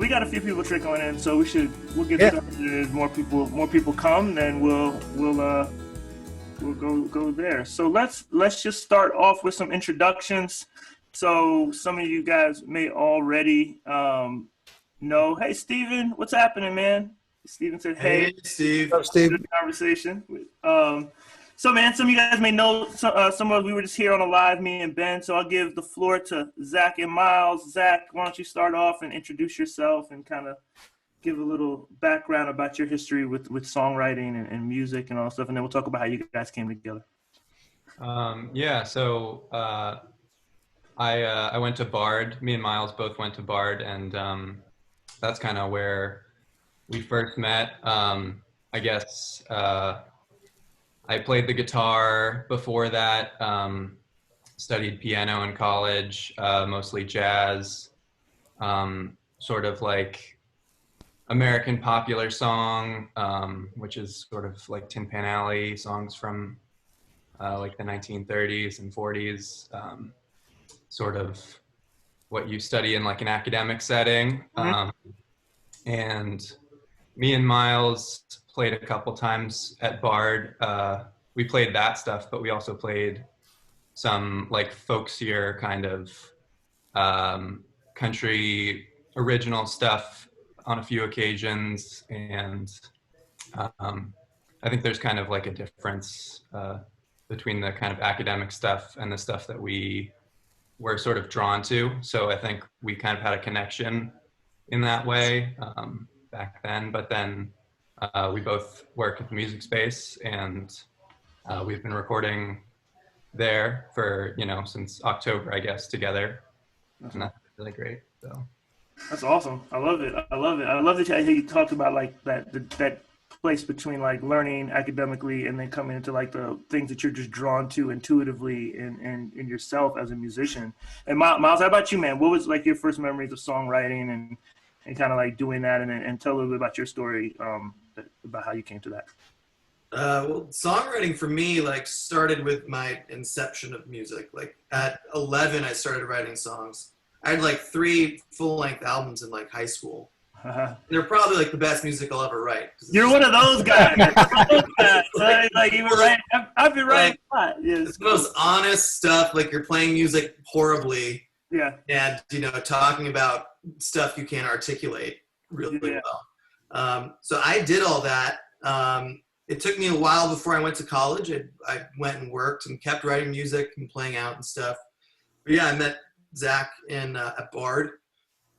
we got a few people trickling in, so we'll get started. As more people come, then we'll go there. So let's just start off with some introductions. So some of you guys may already know. Hey, Steven, what's happening, man? Steven said, "Hey, Steve." What's up, Steve? Good conversation. So, man, some of you guys may know. Some of we were just here on a live, me and Ben. So I'll give the floor to Zak and Miles. Zak, why don't you start off and introduce yourself and kind of give a little background about your history with songwriting and music and all that stuff, and then we'll talk about how you guys came together. So I went to Bard. Me and Miles both went to Bard, and that's kind of where we first met. I guess I played the guitar before that, studied piano in college, mostly jazz, sort of like American popular song, which is sort of like Tin Pan Alley songs from like the 1930s and 40s, sort of what you study in like an academic setting. And me and Miles played a couple times at Bard. We played that stuff, but we also played some like folksier kind of country original stuff on a few occasions. And I think there's kind of like a difference between the kind of academic stuff and the stuff that we were sort of drawn to. So I think we kind of had a connection in that way back then, but then we both work at the music space, and we've been recording there for, since October, I guess, together. And that's really great. So that's awesome. I love it. I love that you talked about like that place between like learning academically and then coming into like the things that you're just drawn to intuitively in yourself as a musician. And Miles, how about you, man? What was like your first memories of songwriting and kind of like doing that, and tell a little bit about your story about how you came to that. Well, songwriting for me like started with my inception of music. Like at 11, I started writing songs. I had like 3 full-length albums in like high school. They're probably like the best music I'll ever write. You're one of those guys. Like you were right. I've been writing a lot. Yeah, it's the most honest stuff. Like you're playing music horribly. Yeah. And talking about stuff you can't articulate really well. So I did all that. It took me a while before I went to college. I went and worked and kept writing music and playing out and stuff. But yeah, I met Zak at Bard.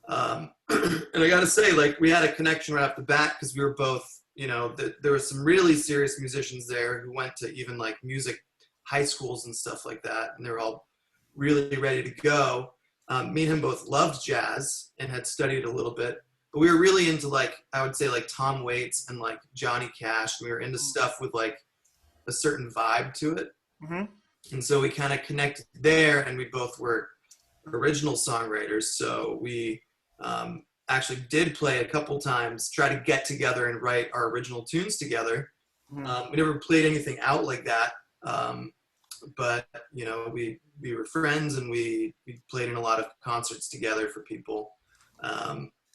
And I got to say, like, we had a connection right off the bat because we were both, there were some really serious musicians there who went to even like music high schools and stuff like that. And they were all really ready to go. Me and him both loved jazz and had studied a little bit, but we were really into like, I would say like Tom Waits and like Johnny Cash. We were into stuff with like a certain vibe to it. And so we kind of connected there, and we both were original songwriters. So we actually did play a couple times, try to get together and write our original tunes together. We never played anything out like that. But we were friends, and we played in a lot of concerts together for people.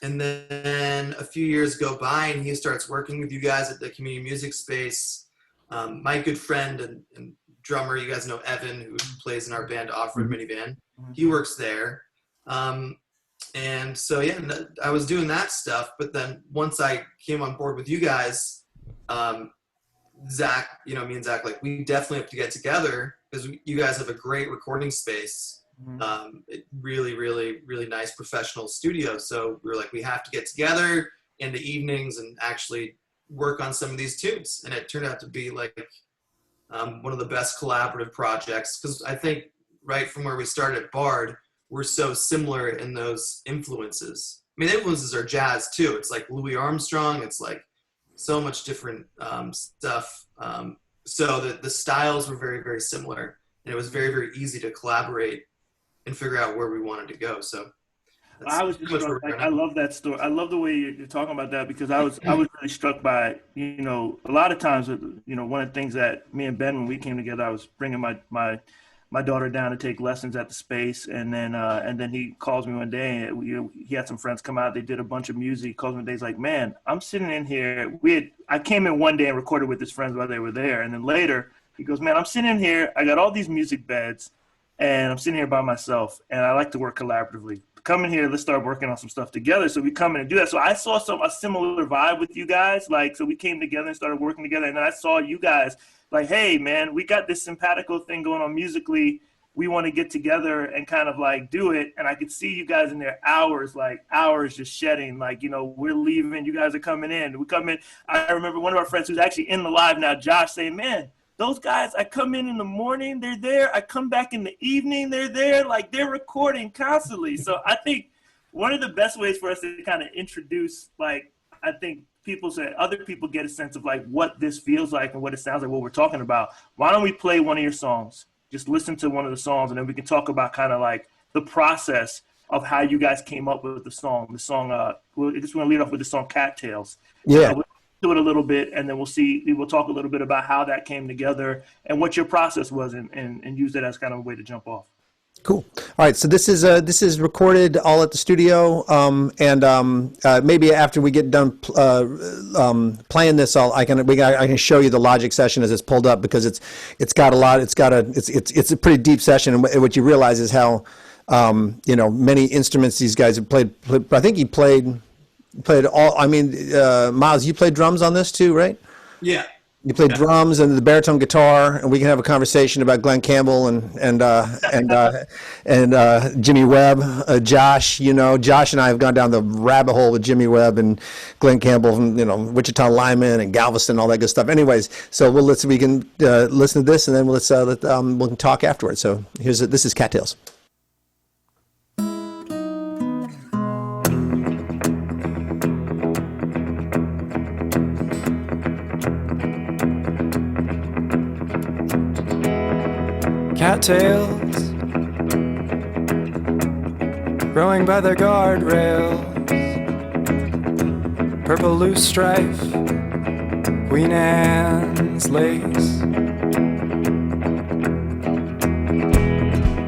And then a few years go by, and he starts working with you guys at the community music space. My good friend and drummer, you guys know Evan, who plays in our band Off-Road Minivan. He works there. And so, yeah, I was doing that stuff. But then once I came on board with you guys, Zak, me and Zak, like, we definitely have to get together because you guys have a great recording space. Really, really, really nice professional studio. So we were like, we have to get together in the evenings and actually work on some of these tunes. And it turned out to be like one of the best collaborative projects, because I think right from where we started at Bard, we're so similar in those influences. I mean, the influences are jazz too. It's like Louis Armstrong. It's like so much different stuff. So the styles were very, very similar, and it was very, very easy to collaborate and figure out where we wanted to go. So I was just struck, like, I love that story. I love the way you're talking about that, because I was really struck by, a lot of times, one of the things that me and Ben, when we came together, I was bringing my my daughter down to take lessons at the space, and then he calls me one day, and he had some friends come out. They did a bunch of music. He calls me one day. He's like, "Man, I'm sitting in here." I came in one day and recorded with his friends while they were there, and then later he goes, "Man, I'm sitting in here. I got all these music beds, and I'm sitting here by myself, and I like to work collaboratively. Come in here, let's start working on some stuff together." So we come in and do that. So I saw a similar vibe with you guys. Like, so we came together and started working together. And then I saw you guys like, "Hey man, we got this simpatico thing going on musically. We want to get together and kind of like do it." And I could see you guys in there hours just shedding, like, you know, we're leaving, you guys are coming in. We come in. I remember one of our friends who's actually in the live now, Josh, saying, "Man, those guys, I come in the morning, they're there. I come back in the evening, they're there." Like, they're recording constantly. So I think one of the best ways for us to kind of introduce, like, I think other people get a sense of like what this feels like and what it sounds like, what we're talking about. Why don't we play one of your songs? Just listen to one of the songs, and then we can talk about kind of like the process of how you guys came up with the song. The song, we're going to lead off with the song Cattails. Yeah. We'll do it a little bit, and then we'll talk a little bit about how that came together and what your process was, and use that as kind of a way to jump off. Cool. All right. So this is recorded all at the studio, and maybe after we get done playing this, I can show you the Logic session as it's pulled up, because it's a pretty deep session, and what you realize is how many instruments these guys have played. I think he played all. I mean, Miles, you played drums on this too, right? Yeah. You played drums and the baritone guitar, and we can have a conversation about Glenn Campbell and Jimmy Webb, Josh. You know, Josh and I have gone down the rabbit hole with Jimmy Webb and Glenn Campbell, and Wichita Lineman and Galveston, all that good stuff. Anyways, so we can listen to this, and then we can talk afterwards. So this is Cattails. Cattails growing by the guardrails, purple loose strife, Queen Anne's lace,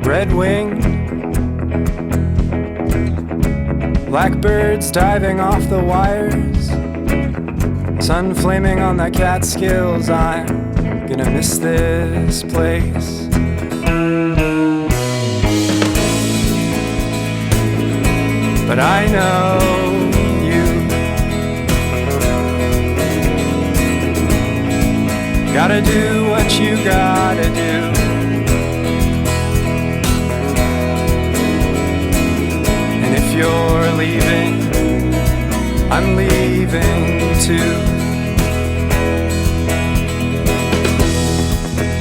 red wing, blackbirds diving off the wires, sun flaming on the Catskills. I'm gonna miss this place. But I know you gotta do what you gotta do. And if you're leaving, I'm leaving too.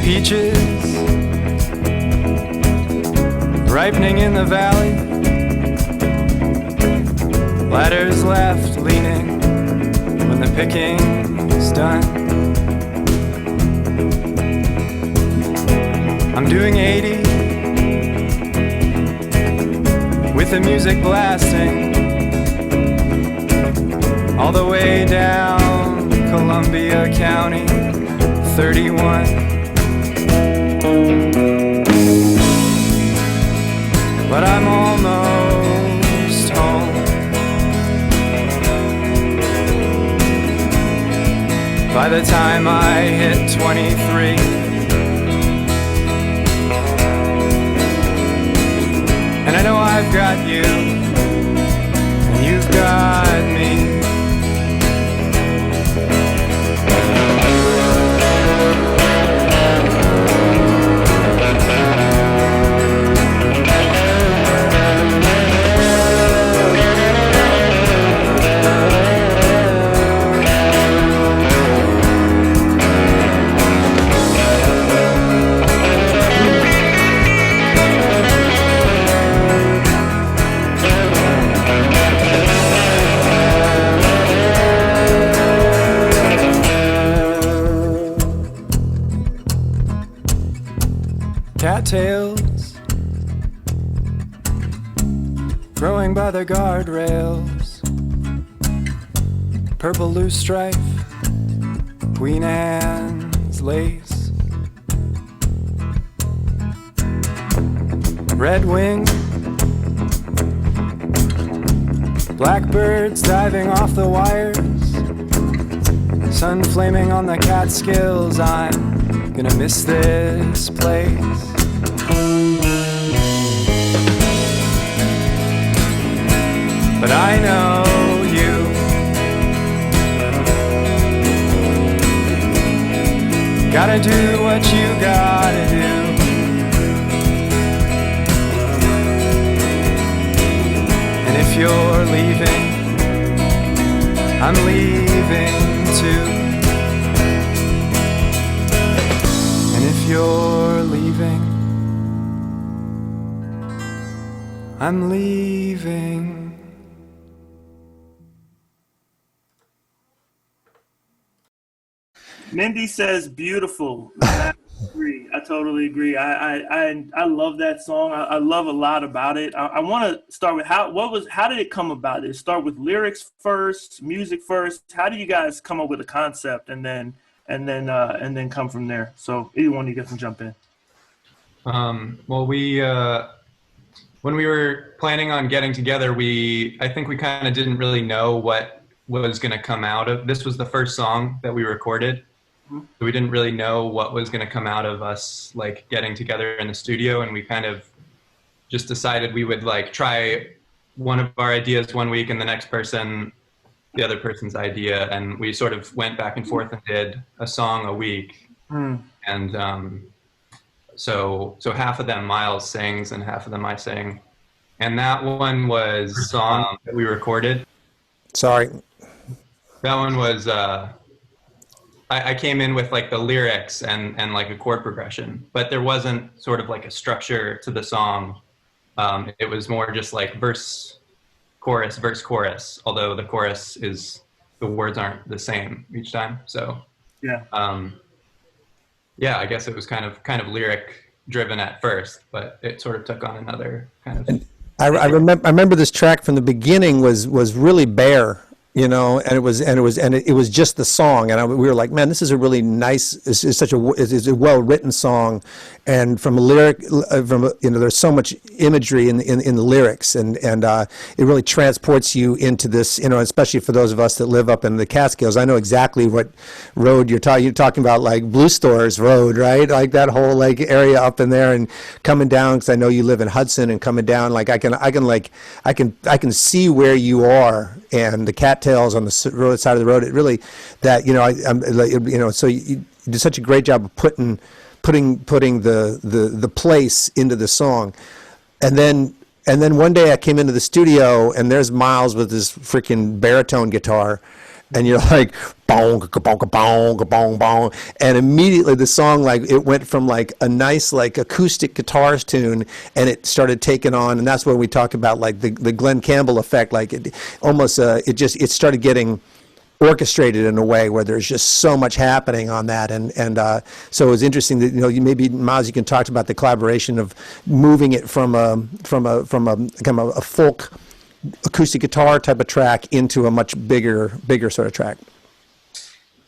Peaches ripening in the valley, ladders left leaning when the picking's done. I'm doing 80 with the music blasting all the way down Columbia County 31. But I'm almost home. By the time I hit 23, and I know I've got you, and you've got me. Cattails growing by the guardrails, purple loose strife, Queen Anne's lace, Red wing, blackbirds diving off the wires, sun flaming on the Catskills. I'm gonna miss this place. But I know you. Gotta do what you gotta do. And if you're leaving, I'm leaving too. And if you're leaving, I'm leaving. Mindy says beautiful. I agree. I totally agree. I love that song. I love a lot about it. I want to start with how did it come about? Did it start with lyrics first, music first? How do you guys come up with a concept and then come from there? So either one of you guys can jump in. Well, when we were planning on getting together, I think we kind of didn't really know what was going to come out of. This was the first song that we recorded. So we didn't really know what was going to come out of us like getting together in the studio, and we kind of just decided we would like try one of our ideas one week and the next person the other person's idea, and we sort of went back and forth and did a song a week. And so half of them Miles sings and half of them I sing, and that one was a song that we recorded. Sorry. That one was I came in with like the lyrics and like a chord progression, but there wasn't sort of like a structure to the song. It was more just like verse, chorus, verse, chorus, although the chorus the words aren't the same each time. So yeah, I guess it was kind of lyric driven at first, but it sort of took on another kind of. And I remember this track from the beginning was really bare. You know, and it was just the song, and we were like, man, this is a really nice, it's a well written song, and from a lyric, there's so much imagery in the lyrics, and it really transports you into this, especially for those of us that live up in the Catskills. I know exactly what road you're talking about, like Blue Stores Road, right? Like that whole like area up in there, and coming down, because I know you live in Hudson, and coming down, like I can see where you are, and the Cattails on the road side of the road. It really so you did such a great job of putting the place into the song, and then one day I came into the studio and there's Miles with his freaking baritone guitar, and you're like bong bong bong bong bong, and immediately the song, like it went from like a nice like acoustic guitars tune, and it started taking on, and that's when we talk about like the Glenn Campbell effect, like it almost it started getting orchestrated in a way where there's just so much happening on that, and so it was interesting that you maybe Miles, you can talk about the collaboration of moving it from a kind of a folk acoustic guitar type of track into a much bigger sort of track.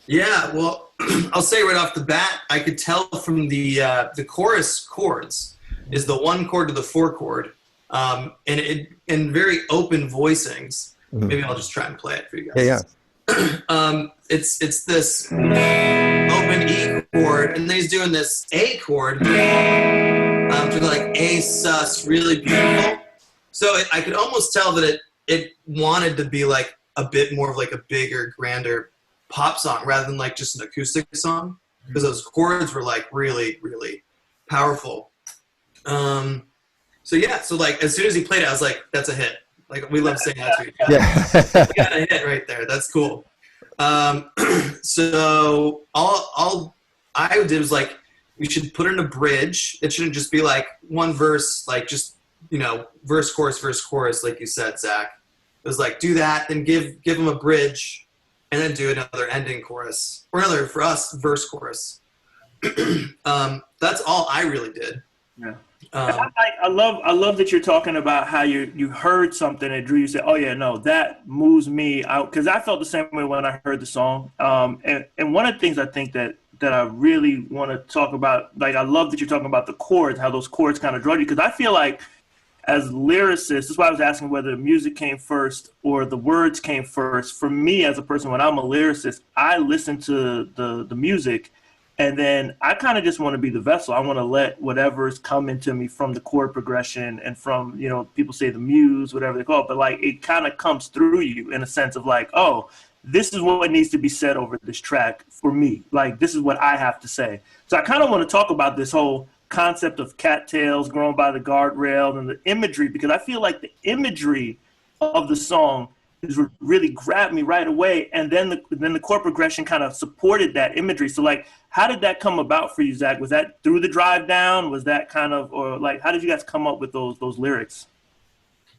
Yeah, well, I'll say right off the bat, I could tell from the chorus chords is the 1 chord to the 4 chord, and very open voicings. Maybe I'll just try and play it for you guys. Yeah. It's this open E chord, and then he's doing this A chord, to like A sus, really beautiful. So I could almost tell that it wanted to be like a bit more of like a bigger, grander pop song rather than like just an acoustic song, because those chords were like really, really powerful. So like as soon as he played it, I was like, that's a hit. Like we love saying that to each other. Yeah. We got a hit right there. That's cool. So all I did was like, we should put in a bridge. It shouldn't just be like one verse, like just, verse, chorus, like you said, Zach. It was like, do that, then give him a bridge, and then do another ending chorus, or another, for us, verse, chorus. That's all I really did. Yeah. I love that you're talking about how you heard something that drew you, said, oh yeah, no, that moves me out, because I felt the same way when I heard the song. And one of the things I think that that I really want to talk about. Like, I love that you're talking about the chords, how those chords kind of draw you, because I feel like as lyricists, that's why I was asking whether the music came first or the words came first. For me, as a person, when I'm a lyricist, I listen to the music, and then I kind of just want to be the vessel. I want to let whatever's coming to me from the chord progression and from, you know, people say the muse, whatever they call it, but like it kind of comes through you in a sense of like, oh, this is what needs to be said over this track for me. Like, this is what I have to say. So I kind of want to talk about this whole concept of cattails growing by the guardrail and the imagery, because I feel like the imagery of the song is really grabbed me right away, and then the chord progression kind of supported that imagery. So like, how did that come about for you, Zach? Was that through the drive down? Was that kind of, or like, how did you guys come up with those lyrics?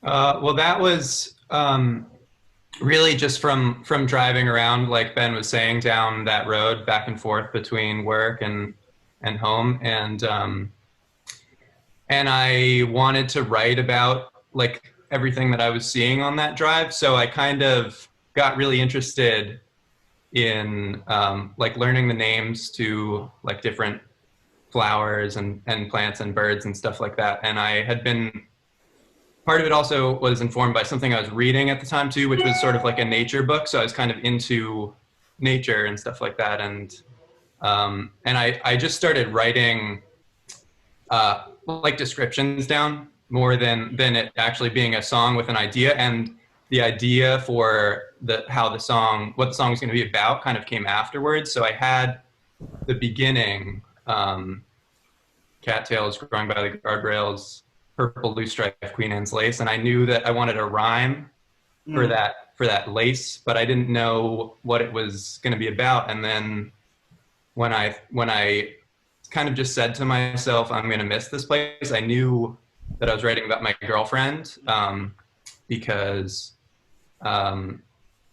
Well, that was really just from driving around, like Ben was saying, down that road back and forth between work and home, and I wanted to write about like everything that I was seeing on that drive. So I kind of got really interested in like learning the names to like different flowers and plants and birds and stuff like that. And I had been, part of it also was informed by something I was reading at the time too, which was sort of like a nature book. So I was kind of into nature and stuff like that. And I just started writing like descriptions down more than it actually being a song with an idea. And the idea for what the song was going to be about kind of came afterwards. So I had the beginning, cattails growing by the guardrails, purple loose stripe Queen Anne's lace, and I knew that I wanted a rhyme for that lace, but I didn't know what it was going to be about. And then when I kind of just said to myself, I'm going to miss this place, I knew that I was writing about my girlfriend, because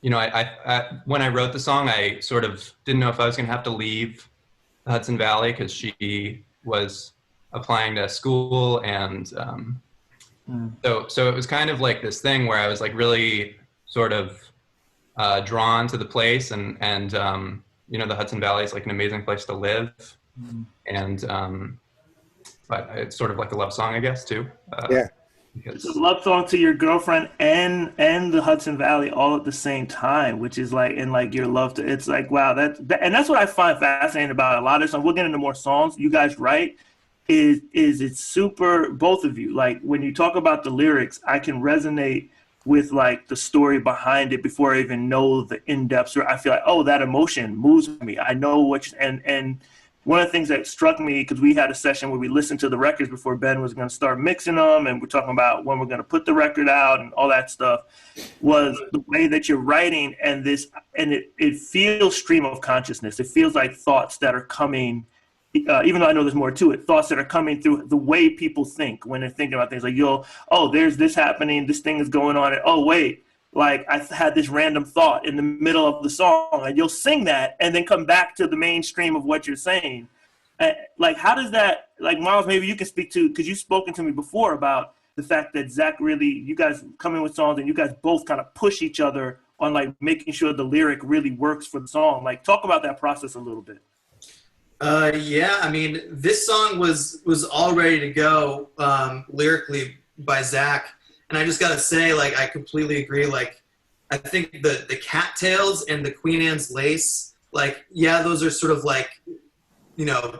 you know, I when I wrote the song, I sort of didn't know if I was going to have to leave the Hudson Valley because she was applying to school, and so it was kind of like this thing where I was like really sort of drawn to the place, and you know, the Hudson Valley is like an amazing place to live, and but it's sort of like a love song, I guess, too. Yeah. It's a love song to your girlfriend and the Hudson Valley all at the same time, which is like, and like your love to, it's like, wow, and that's what I find fascinating about a lot of songs. We'll get into more songs you guys write, is it's super, both of you, like when you talk about the lyrics, I can resonate with like the story behind it before I even know the in-depth, or I feel like, oh, that emotion moves me. I know what, and one of the things that struck me, because we had a session where we listened to the records before Ben was going to start mixing them, and we're talking about when we're going to put the record out and all that stuff, was the way that you're writing, and it feels stream of consciousness. It feels like thoughts that are coming, even though I know there's more to it, thoughts that are coming through the way people think when they're thinking about things. Like, oh, there's this happening, this thing is going on, and oh, wait, like I had this random thought in the middle of the song, and you'll sing that and then come back to the mainstream of what you're saying. Like, how does that, like, Miles, maybe you can speak to, because you've spoken to me before about the fact that Zach really, you guys come in with songs and you guys both kind of push each other on like making sure the lyric really works for the song. Like, talk about that process a little bit. Yeah, I mean, this song was all ready to go lyrically by Zach. And I just got to say, like, I completely agree. Like, I think the cattails and the Queen Anne's lace, like, yeah, those are sort of like, you know,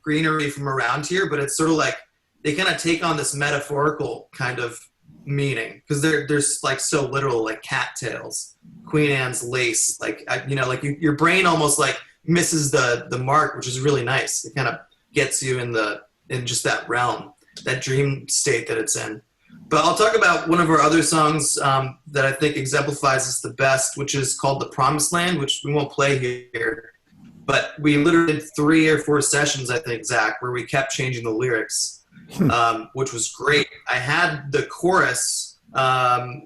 greenery from around here, but it's sort of like they kind of take on this metaphorical kind of meaning because they're like so literal, like cattails, Queen Anne's lace, like, you know, like your brain almost like misses the mark, which is really nice. It kind of gets you in just that realm, that dream state that it's in. But I'll talk about one of our other songs that I think exemplifies this the best, which is called The Promised Land, which we won't play here. But we literally did 3 or 4 sessions, I think, Zach, where we kept changing the lyrics, which was great. I had the chorus,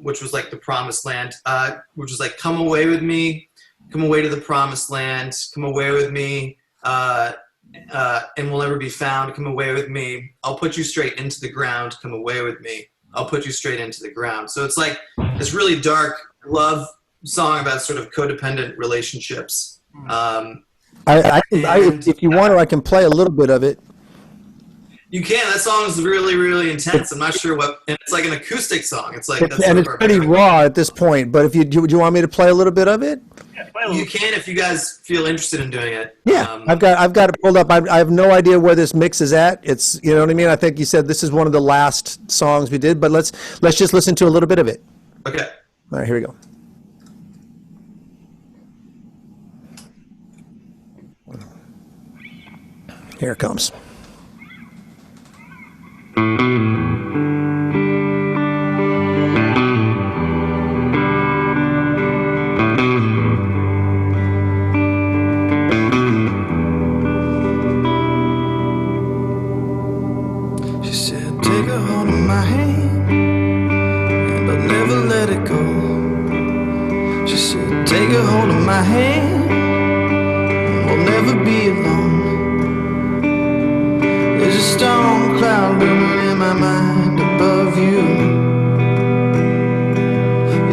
which was like The Promised Land, which was like, come away with me, come away to the promised land, come away with me, and we'll never be found, come away with me. I'll put you straight into the ground, come away with me. I'll put you straight into the ground. So it's like this really dark love song about sort of codependent relationships. If you want to, I can play a little bit of it. You can. That song is really, really intense. I'm not sure what, and it's like an acoustic song. It's like that's and it's pretty raw at this point. But if you do, you want me to play a little bit of it? You can if you guys feel interested in doing it. Yeah, I've got it pulled up. I have no idea where this mix is at. It's, you know what I mean. I think you said this is one of the last songs we did, but let's just listen to a little bit of it. Okay. All right, here we go. Here it comes. She said, take a hold of my hand, and I'll never let it go. She said, take a hold of my hand, and we'll never be alone. There's a storm cloud looming in my mind above you.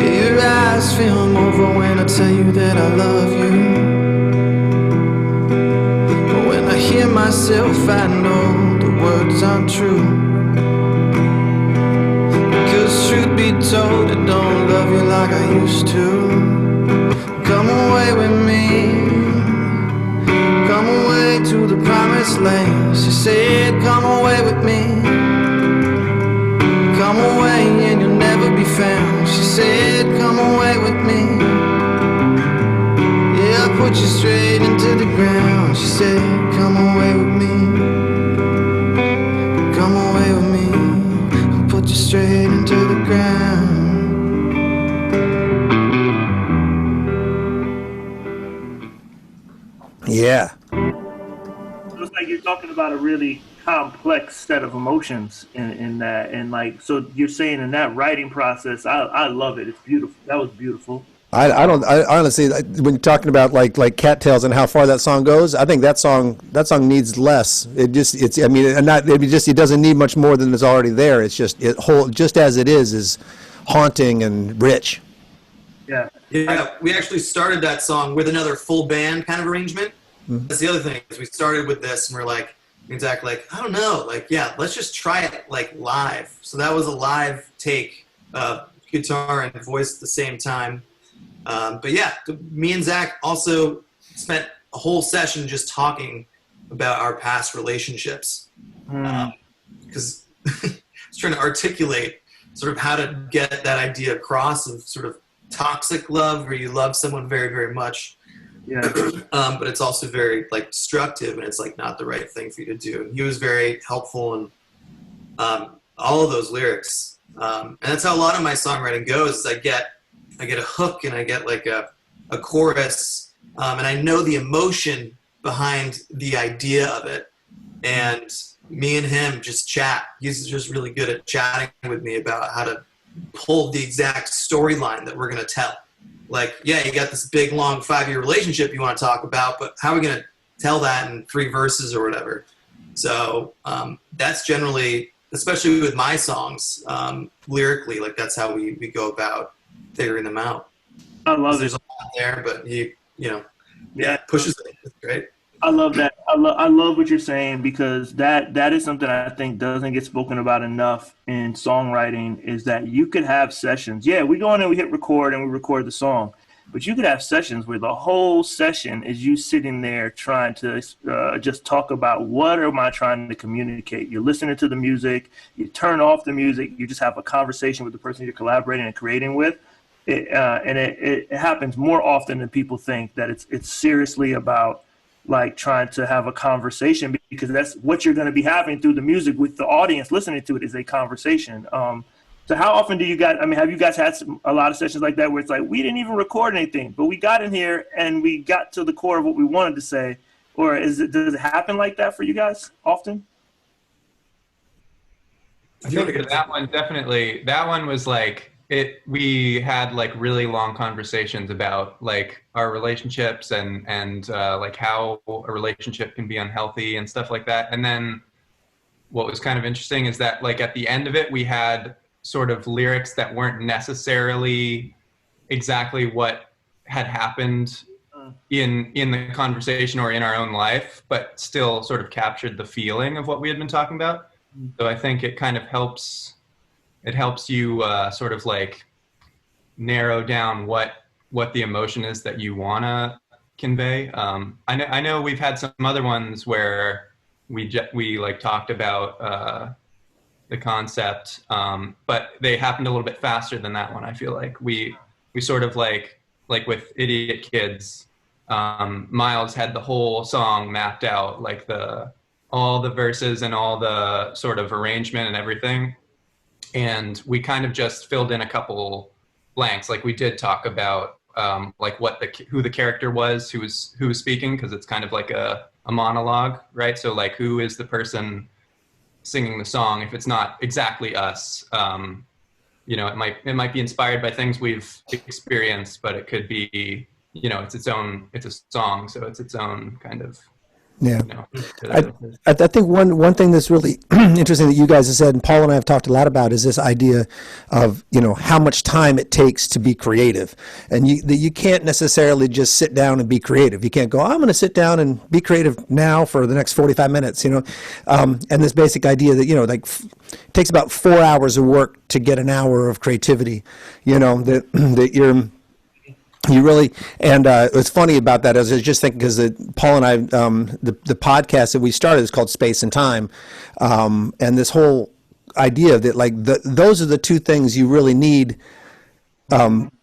Yeah, your eyes film over when I tell you that I love you. But when I hear myself, I know the words aren't true. Because truth be told, I don't love you like I used to. Come away with me. Come away to the promised land. She said, come away with me. Come away and you'll never be found. She said, come away with me. Yeah, I'll put you straight into the ground. She said, come away with me. Come away with me. I'll put you straight into the ground. Yeah. Looks like you're talking about a really complex set of emotions in that, and like, so you're saying in that writing process, I love it. It's beautiful. That was beautiful. I honestly, when you're talking about like Cattails and how far that song goes, I think that song needs less. It doesn't need much more than is already there. It's just just as it is haunting and rich. Yeah. Yeah, we actually started that song with another full band kind of arrangement. Mm-hmm. That's the other thing, is we started with this and we're like, exactly, like, I don't know, like, yeah, let's just try it like live. So that was a live take, guitar and voice at the same time. But yeah, me and Zach also spent a whole session just talking about our past relationships. Because I was trying to articulate sort of how to get that idea across of sort of toxic love, where you love someone very, very much. Yeah. But it's also very like destructive, and it's like not the right thing for you to do. And he was very helpful in all of those lyrics. And that's how a lot of my songwriting goes, is I get a hook and I get like a chorus, and I know the emotion behind the idea of it. And me and him just chat. He's just really good at chatting with me about how to pull the exact storyline that we're going to tell. Like, yeah, you got this big, long 5-year relationship you want to talk about, but how are we going to tell that in 3 verses or whatever? So that's generally, especially with my songs, lyrically, like that's how we go about figuring them out. I love it. There's a lot there, but he, pushes it. It's great. I love that. I love what you're saying, because that is something I think doesn't get spoken about enough in songwriting, is that you could have sessions. Yeah, we go in and we hit record and we record the song, but you could have sessions where the whole session is you sitting there trying to just talk about, what am I trying to communicate? You're listening to the music, you turn off the music, you just have a conversation with the person you're collaborating and creating with. It happens more often than people think, that it's seriously about like trying to have a conversation, because that's what you're going to be having through the music with the audience listening to it, is a conversation. So how often do you guys, have you guys had a lot of sessions like that where it's like, we didn't even record anything, but we got in here and we got to the core of what we wanted to say? Or does it happen like that for you guys often? I think that one definitely, that one was like, we had like really long conversations about like our relationships and like how a relationship can be unhealthy and stuff like that. And then what was kind of interesting is that like at the end of it, we had sort of lyrics that weren't necessarily exactly what had happened in the conversation or in our own life, but still sort of captured the feeling of what we had been talking about. So I think it kind of helps. It helps you sort of like narrow down what the emotion is that you want to convey. I know we've had some other ones where we like talked about the concept, but they happened a little bit faster than that one. I feel like we sort of like with Idiot Kids, Miles had the whole song mapped out, like all the verses and all the sort of arrangement and everything. And we kind of just filled in a couple blanks. Like we did talk about like who the character was, who was speaking, because it's kind of like a monologue, right? So like, who is the person singing the song? If it's not exactly us, you know, it might be inspired by things we've experienced, but it could be, you know, it's a song, so it's its own kind of. Yeah. You know, I think one thing that's really interesting that you guys have said, and Paul and I have talked a lot about, is this idea of, you know, how much time it takes to be creative. And you can't necessarily just sit down and be creative. You can't go, I'm going to sit down and be creative now for the next 45 minutes, you know. And this basic idea that, you know, like it takes about 4 hours of work to get an hour of creativity, you know, that you really, and what's funny about that is I was just thinking, because Paul and I, the podcast that we started is called Space and Time, and this whole idea that like those are the two things you really need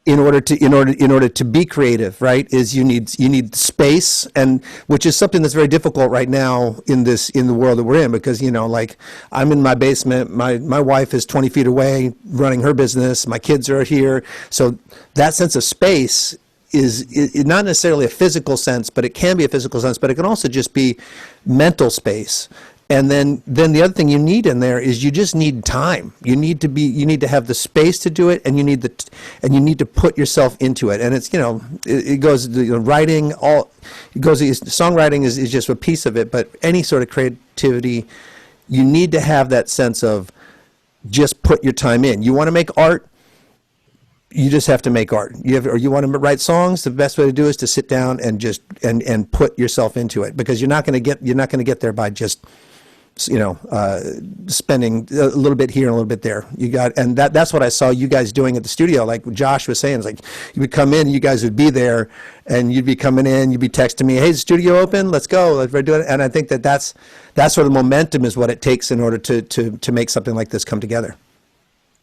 in order to be creative, right? Is you need space, and which is something that's very difficult right now in the world that we're in, because, you know, like I'm in my basement, my wife is 20 feet away running her business, my kids are here, so that sense of space is not necessarily a physical sense, but it can be a physical sense, but it can also just be mental space. And then the other thing you need in there is you just need time. You need to have the space to do it, and you need to put yourself into it. And it's, you know, it goes, you know, writing, songwriting is just a piece of it, but any sort of creativity, you need to have that sense of just put your time in. You want to make art, you just have to make art. Or you want to write songs, the best way to do it is to sit down and just and put yourself into it, because you're not going to get there by just, you know, spending a little bit here and a little bit there. That's what I saw you guys doing at the studio. Like Josh was saying, it's like you would come in, you guys would be there, and you'd be coming in, you'd be texting me, hey, is the studio open? Let's go. Let's do it. And I think that's sort of momentum is what it takes in order to make something like this come together.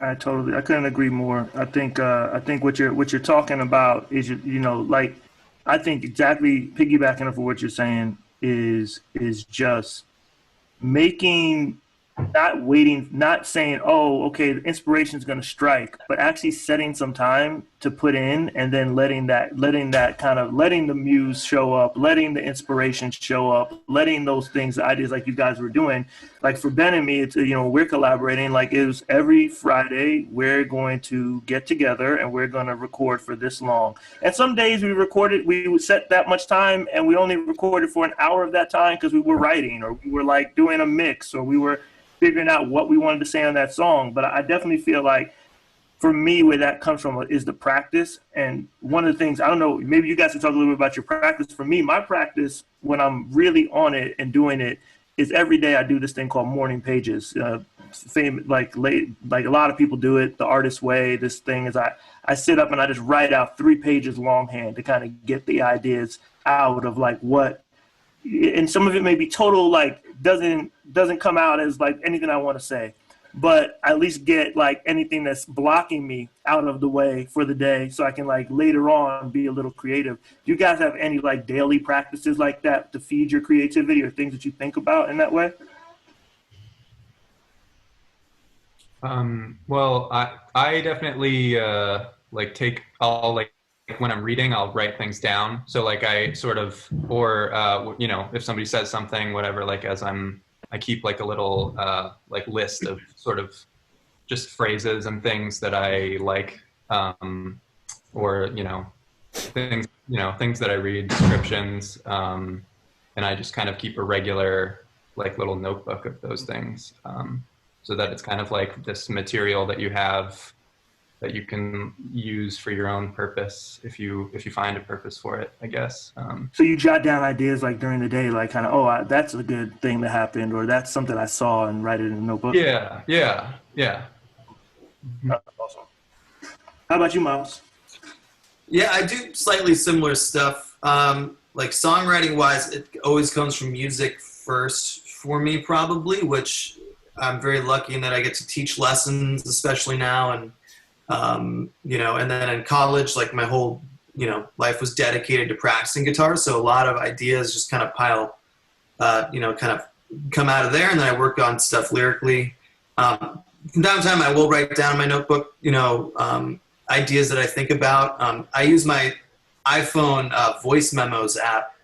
I couldn't agree more. I think what you're talking about is, you know, like, I think exactly piggybacking off of what you're saying is just making, not waiting, not saying, oh, okay, the inspiration is going to strike, but actually setting some time to put in, and then letting the muse show up, letting the inspiration show up, letting those things, the ideas like you guys were doing. Like for Ben and me, it's, you know, we're collaborating. Like it was every Friday, we're going to get together and we're going to record for this long. And some days we would set that much time, and we only recorded for an hour of that time because we were writing, or we were like doing a mix, or we were figuring out what we wanted to say on that song. But I definitely feel like, for me, where that comes from is the practice. And one of the things, I don't know, maybe you guys can talk a little bit about your practice. For me, my practice when I'm really on it and doing it is every day I do this thing called morning pages. Like a lot of people do it the artist way. This thing is I sit up and I just write out 3 pages longhand to kind of get the ideas out of like what, and some of it may be total, like doesn't come out as like anything I want to say, but at least get like anything that's blocking me out of the way for the day, so I can like later on be a little creative. Do you guys have any like daily practices like that to feed your creativity, or things that you think about in that way? Well, I definitely I'll like when I'm reading, I'll write things down. So like I sort of, or you know, if somebody says something, whatever, like I keep like a little like list of sort of just phrases and things that I like, or you know, things that I read, descriptions, and I just kind of keep a regular like little notebook of those things, so that it's kind of like this material that you have that you can use for your own purpose if you find a purpose for it, I guess. So you jot down ideas like during the day, like kind of, that's a good thing that happened, or that's something I saw, and write it in a notebook. Yeah. That's awesome. How about you, Miles? Yeah, I do slightly similar stuff. Like songwriting wise, it always comes from music first for me, probably, which I'm very lucky in that I get to teach lessons, especially now. And, and then in college, like my whole, life was dedicated to practicing guitar. So a lot of ideas just kind of kind of come out of there. And then I work on stuff lyrically. From time to time, I will write down in my notebook, ideas that I think about. I use my iPhone voice memos app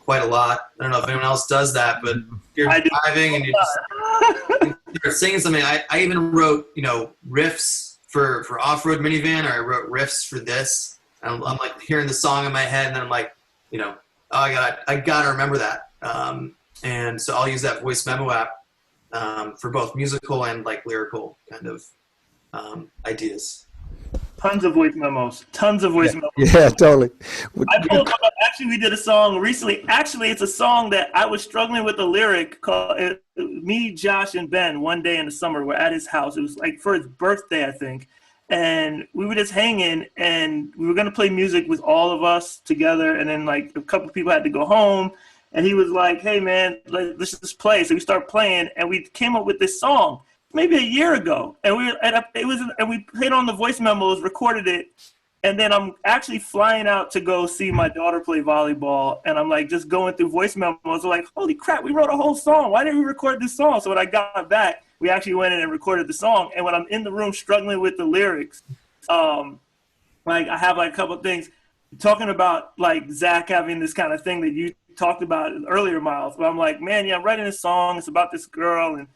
quite a lot. I don't know if anyone else does that, but if you're driving and you're singing something. I even wrote, riffs for off-road minivan, or I wrote riffs for this. I'm like hearing the song in my head, and then I'm like, I gotta remember that. And so I'll use that voice memo app for both musical and like lyrical kind of ideas. Tons of voice memos. Yeah, totally. I pulled up, actually, we did a song recently. Actually, it's a song that I was struggling with the lyric called me, Josh, and Ben one day in the summer were at his house. It was like for his birthday, I think. And we were just hanging, and we were going to play music with all of us together. And then like a couple of people had to go home. And he was like, hey, man, let's just play. So we started playing, and we came up with this song maybe a year ago, and we played on the voice memos, recorded it, and then I'm actually flying out to go see my daughter play volleyball, and I'm like just going through voice memos. I'm like, holy crap, we wrote a whole song. Why didn't we record this song? So when I got back, we actually went in and recorded the song. And when I'm in the room struggling with the lyrics, like I have like a couple of things talking about like Zach having this kind of thing that you talked about earlier, Miles. But I'm like, man, yeah, I'm writing this song. It's about this girl, and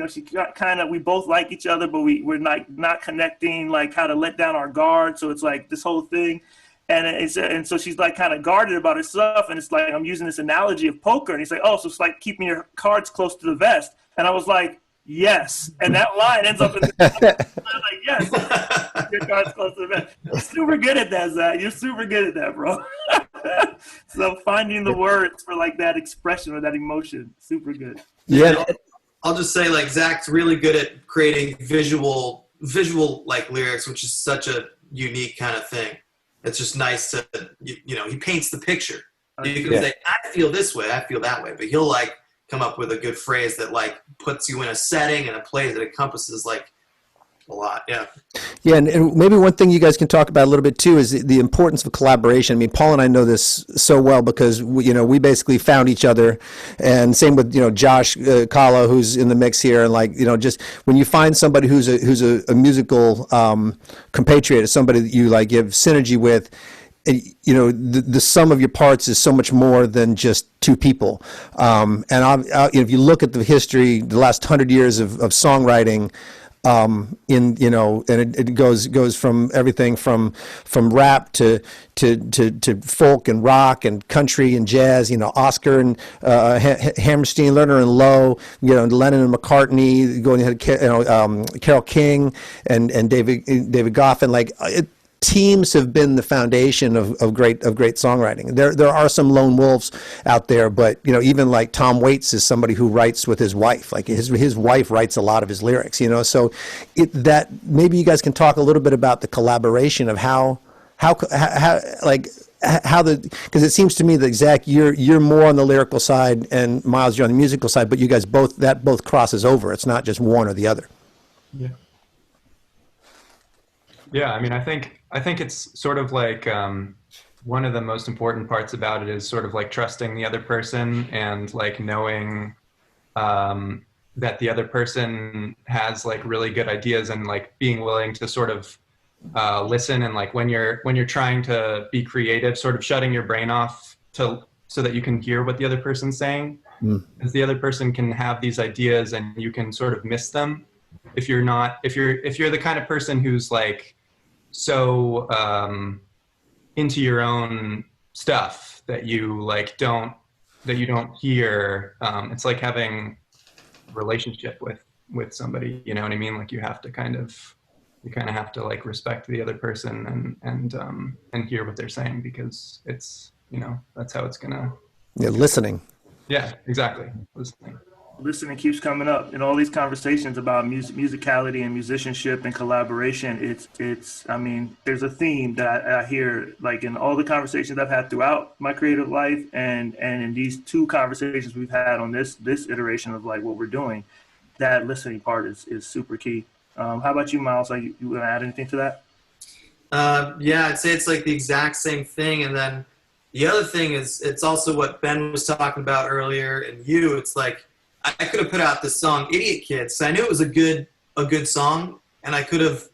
she got we both like each other, but we're not connecting, like how to let down our guard. So it's like this whole thing. And so she's like kind of guarded about her stuff. And it's like, I'm using this analogy of poker. And he's like, oh, so it's like keeping your cards close to the vest. And I was like, yes. And that line ends up in I'm like, yes, your cards close to the vest. You're super good at that, Zach. You're super good at that, bro. So finding the words for like that expression or that emotion, super good. Yeah. I'll just say, like, Zach's really good at creating visual like lyrics, which is such a unique kind of thing. It's just nice to, he paints the picture. You can say, I feel this way, I feel that way, but he'll like come up with a good phrase that like puts you in a setting and a place that encompasses like a lot. Yeah. Yeah. And maybe one thing you guys can talk about a little bit too is the importance of collaboration. I mean, Paul and I know this so well because we basically found each other, and same with, Josh Kala, who's in the mix here. And like, just when you find somebody who's a musical compatriot, somebody that you like have synergy with, the sum of your parts is so much more than just two people. And if you look at the history, the last 100 years of songwriting, and it goes from everything from rap to folk and rock and country and jazz, Oscar and Hammerstein, Lerner and Lowe, Lennon and McCartney, going ahead, Carole King and David Goffin, like teams have been the foundation of great songwriting. There are some lone wolves out there, but even like Tom Waits is somebody who writes with his wife. Like his wife writes a lot of his lyrics. So that maybe you guys can talk a little bit about the collaboration of how because it seems to me that Zach, you're more on the lyrical side, and Miles, you're on the musical side, but you guys both crosses over. It's not just one or the other. Yeah. Yeah, I mean, I think it's sort of like one of the most important parts about it is sort of like trusting the other person and like knowing that the other person has like really good ideas, and like being willing to sort of listen, and like when you're trying to be creative, sort of shutting your brain off so that you can hear what the other person's saying, because the other person can have these ideas and you can sort of miss them if you're the kind of person who's like so into your own stuff that you like don't hear. It's like having a relationship with somebody, you know what I mean? Like you have to kind of you kind of have to like respect the other person and hear what they're saying, because it's, you know, that's how it's gonna. Yeah, listening. Yeah, exactly. Listening keeps coming up in all these conversations about musicality and musicianship and collaboration. It's I mean, there's a theme that I hear like in all the conversations I've had throughout my creative life, and in these two conversations we've had on this iteration of like what we're doing. That listening part is super key. How about you, Miles? Are you want to add anything to that? Yeah, I'd say it's like the exact same thing. And then the other thing is, it's also what Ben was talking about earlier, and you. It's like I could have put out this song, "Idiot Kids." So I knew it was a good song, and I could have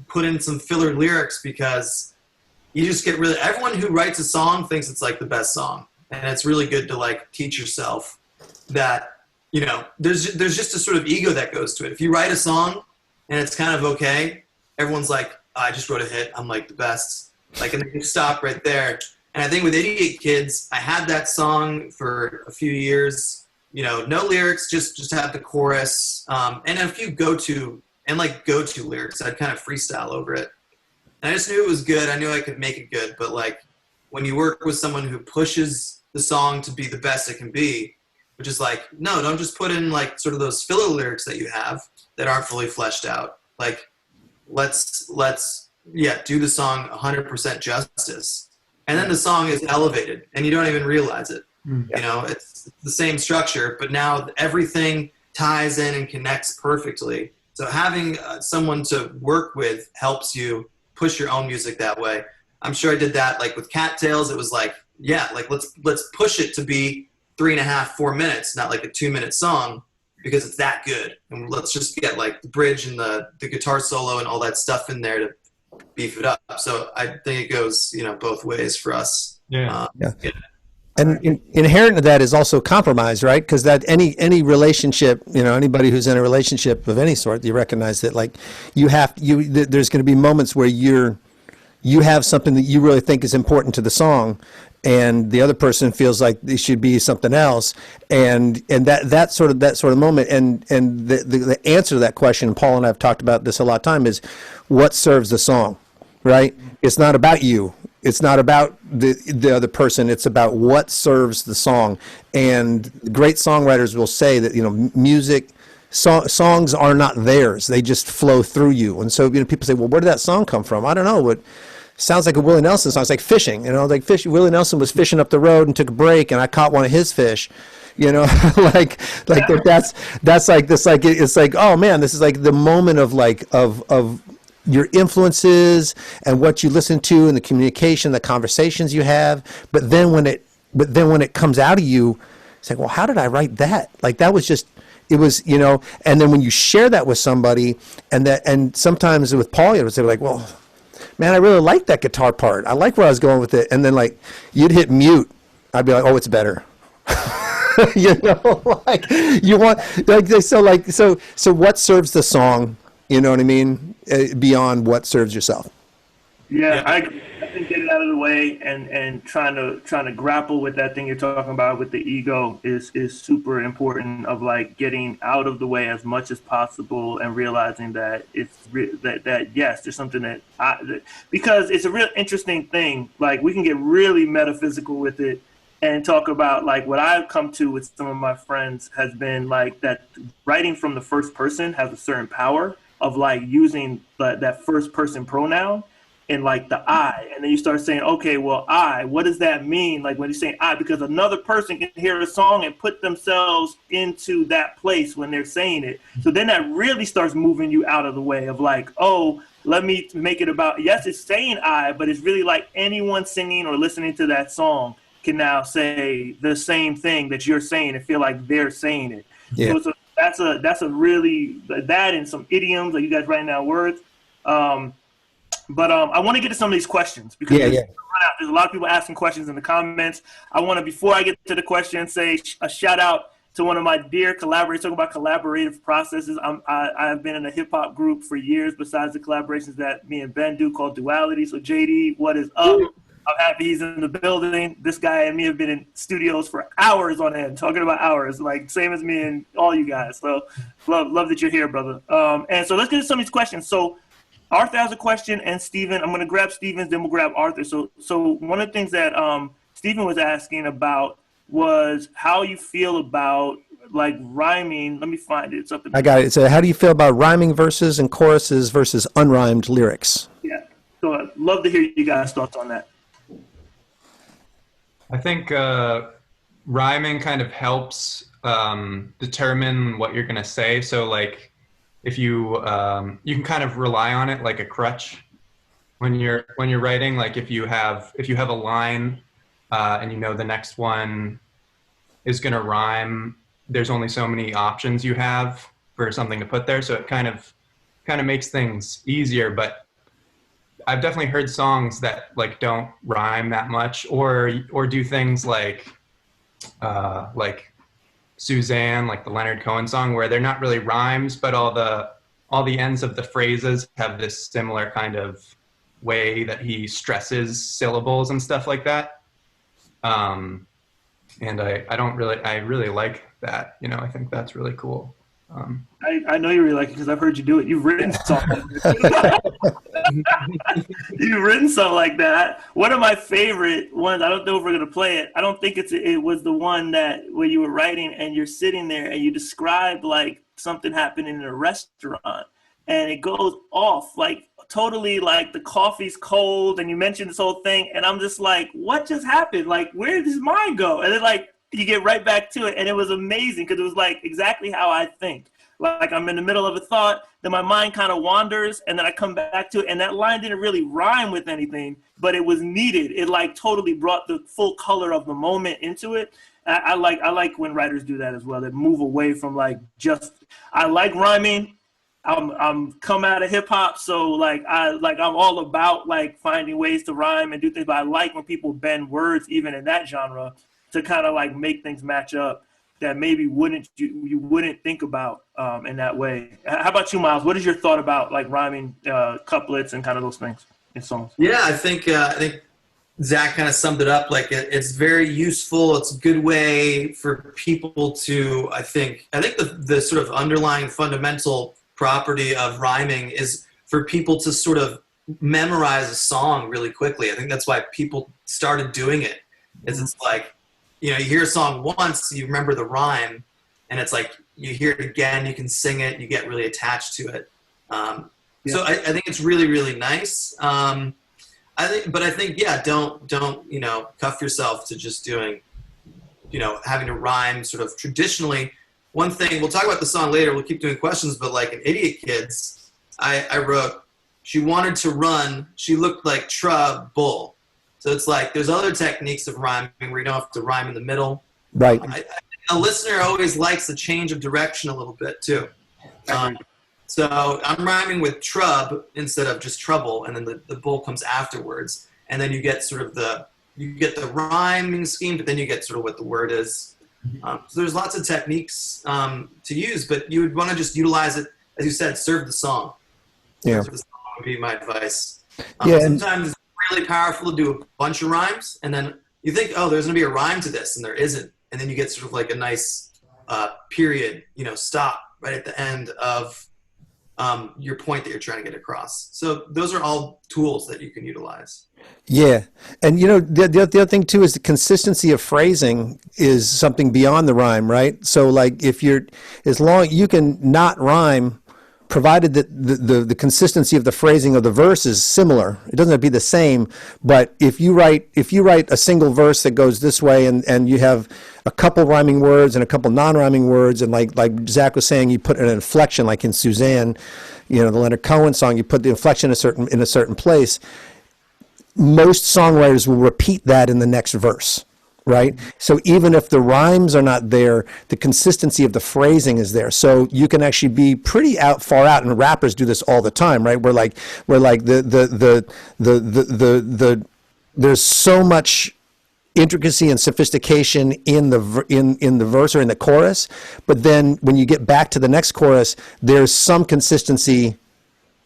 put in some filler lyrics, because you just get really, everyone who writes a song thinks it's like the best song, and it's really good to like teach yourself that, you know, there's just a sort of ego that goes to it. If you write a song and it's kind of okay, everyone's like, oh, I just wrote a hit, I'm like the best. Like, and then you stop right there. And I think with Idiot Kids, I had that song for a few years, you know, no lyrics, just have the chorus, and a few go-to lyrics. I'd kind of freestyle over it. And I just knew it was good. I knew I could make it good. But like, when you work with someone who pushes the song to be the best it can be, which is like, no, don't just put in like sort of those filler lyrics that you have that aren't fully fleshed out. Like, let's do the song 100% justice. And then the song is elevated and you don't even realize it. You know, it's the same structure, but now everything ties in and connects perfectly. So having someone to work with helps you push your own music that way. I'm sure I did that like with Cattails. It was like, yeah, like let's push it to be 3.5, 4 minutes, not like a 2-minute song, because it's that good. And let's just get like the bridge and the guitar solo and all that stuff in there to beef it up. So I think it goes, you know, both ways for us. Yeah. And inherent to that is also compromise, right? Because that any relationship, you know, anybody who's in a relationship of any sort, you recognize that like there's going to be moments where you have something that you really think is important to the song, and the other person feels like it should be something else, and that sort of moment, and the answer to that question, Paul and I have talked about this a lot of time, is what serves the song, right? It's not about you. It's not about the other person. It's about what serves the song. And great songwriters will say that, you know, songs are not theirs. They just flow through you. And so, you know, people say, well, where did that song come from? I don't know. It sounds like a Willie Nelson song. It's like fishing. You know, like Willie Nelson was fishing up the road and took a break, and I caught one of his fish. You know, like that's like this. Like it's like, oh man, this is like the moment of like of your influences and what you listen to and the communication, the conversations you have. But then when it comes out of you, it's like, well, how did I write that? Like that was just, it was, you know. And then when you share that with somebody, and sometimes with Paul, it was like, well, man, I really like that guitar part. I like where I was going with it. And then like you'd hit mute, I'd be like, oh, it's better. You know, like you want, like, so what serves the song? You know what I mean? Beyond what serves yourself. Yeah, I think getting out of the way and trying to grapple with that thing you're talking about with the ego is super important. Of like getting out of the way as much as possible and realizing that that yes, there's something because it's a real interesting thing. Like we can get really metaphysical with it and talk about like what I've come to with some of my friends has been like that writing from the first person has a certain power of like using that first person pronoun and like the I, and then you start saying, okay, well, I, what does that mean? Like when you say I, because another person can hear a song and put themselves into that place when they're saying it. So then that really starts moving you out of the way of like, oh, let me make it about, yes, it's saying I, but it's really like anyone singing or listening to that song can now say the same thing that you're saying and feel like they're saying it. Yeah. So that's a really, that and some idioms, like you guys writing down words. But I want to get to some of these questions because there's a lot of people asking questions in the comments. I want to, before I get to the question, say a shout out to one of my dear collaborators, talking about collaborative processes. I've been in a hip hop group for years besides the collaborations that me and Ben do called Duality. So JD, what is up? I'm happy he's in the building. This guy and me have been in studios for hours on end, talking about hours, like same as me and all you guys. So love that you're here, brother. And so let's get to some of these questions. So Arthur has a question, and Steven, I'm going to grab Steven's, then we'll grab Arthur. So one of the things that Steven was asking about was how you feel about like rhyming. Let me find it. It's up in I got it. So how do you feel about rhyming verses and choruses versus unrhymed lyrics? Yeah. So I'd love to hear you guys' thoughts on that. I think rhyming kind of helps determine what you're going to say. So like if you you can kind of rely on it like a crutch when you're writing. Like if you have a line and you know the next one is going to rhyme, there's only so many options you have for something to put there. So it kind of makes things easier. But I've definitely heard songs that like don't rhyme that much, or do things like Suzanne, like the Leonard Cohen song, where they're not really rhymes, but all the ends of the phrases have this similar kind of way that he stresses syllables and stuff like that. And I really like that. You know, I think that's really cool. I know you really like it because I've heard you do it. You've written something. You've written something like that. One of my favorite ones, I don't know if we're going to play it. I don't think it was the one that where you were writing and you're sitting there and you described like something happening in a restaurant and it goes off like totally like the coffee's cold and you mentioned this whole thing and I'm just like, what just happened? Like, where did his mind go? And then like, you get right back to it. And it was amazing because it was like exactly how I think. Like I'm in the middle of a thought, then my mind kind of wanders and then I come back to it. And that line didn't really rhyme with anything, but it was needed. It like totally brought the full color of the moment into it. I like when writers do that as well, that move away from like just, I like rhyming. I'm come out of hip hop. So I'm all about like finding ways to rhyme and do things, but I like when people bend words even in that genre to kind of like make things match up that maybe you wouldn't think about in that way. How about you, Miles? What is your thought about like rhyming couplets and kind of those things in songs? Yeah, I think Zach kind of summed it up. Like it's very useful. It's a good way for people to, I think the sort of underlying fundamental property of rhyming is for people to sort of memorize a song really quickly. I think that's why people started doing it. Is it's like, you know, you hear a song once, you remember the rhyme, and it's like you hear it again, you can sing it, you get really attached to it. So I think it's really, really nice. I think, yeah, don't you know, cuff yourself to just doing, you know, having to rhyme sort of traditionally. One thing, we'll talk about the song later, we'll keep doing questions, but like in Idiot Kids, I wrote, she wanted to run, she looked like trouble. So it's like there's other techniques of rhyming where you don't have to rhyme in the middle. Right. A listener always likes the change of direction a little bit too. So I'm rhyming with trub instead of just trouble, and then the bull comes afterwards, and then you get sort of the rhyming scheme, but then you get sort of what the word is. So there's lots of techniques to use, but you would want to just utilize it, as you said, serve the song. Yeah. Serve the song would be my advice. Yeah. Sometimes it's really powerful to do a bunch of rhymes, and then you think, oh, there's going to be a rhyme to this, and there isn't. And then you get sort of like a nice period, you know, stop right at the end of your point that you're trying to get across. So those are all tools that you can utilize. Yeah. And, you know, the other thing, too, is the consistency of phrasing is something beyond the rhyme, right? So, like, as long you can not rhyme, provided that the consistency of the phrasing of the verse is similar. It doesn't have to be the same, but if you write a single verse that goes this way and you have a couple rhyming words and a couple non-rhyming words, and like Zach was saying, you put an inflection, like in Suzanne, you know, the Leonard Cohen song, you put the inflection in a certain place. Most songwriters will repeat that in the next verse. Right? So even if the rhymes are not there, the consistency of the phrasing is there. So you can actually be pretty far out, and rappers do this all the time, right? Where there's so much intricacy and sophistication in the verse or in the chorus, but then when you get back to the next chorus, there's some consistency.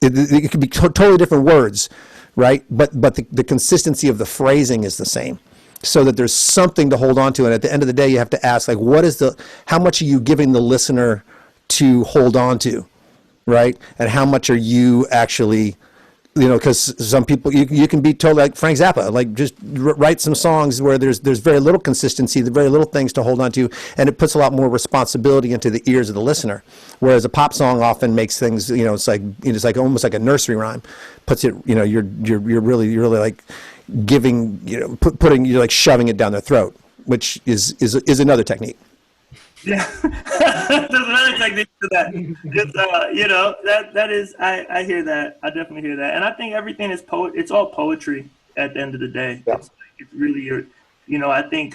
It could be totally different words, right? But the consistency of the phrasing is the same. So that there's something to hold on to, and at the end of the day, you have to ask, like, how much are you giving the listener to hold on to, right? And how much are you actually you know, because some people, you can be told, like Frank Zappa, like just write some songs where there's very little consistency, very little things to hold on to, and it puts a lot more responsibility into the ears of the listener. Whereas a pop song often makes things, you know, it's like almost like a nursery rhyme, puts it, you know, you're really like giving, you know, you're like shoving it down their throat, which is another technique. Yeah, there's another technique to that. It's, you know, that is, I hear that. I definitely hear that, and I think everything is It's all poetry at the end of the day. Yeah. It's really you know. I think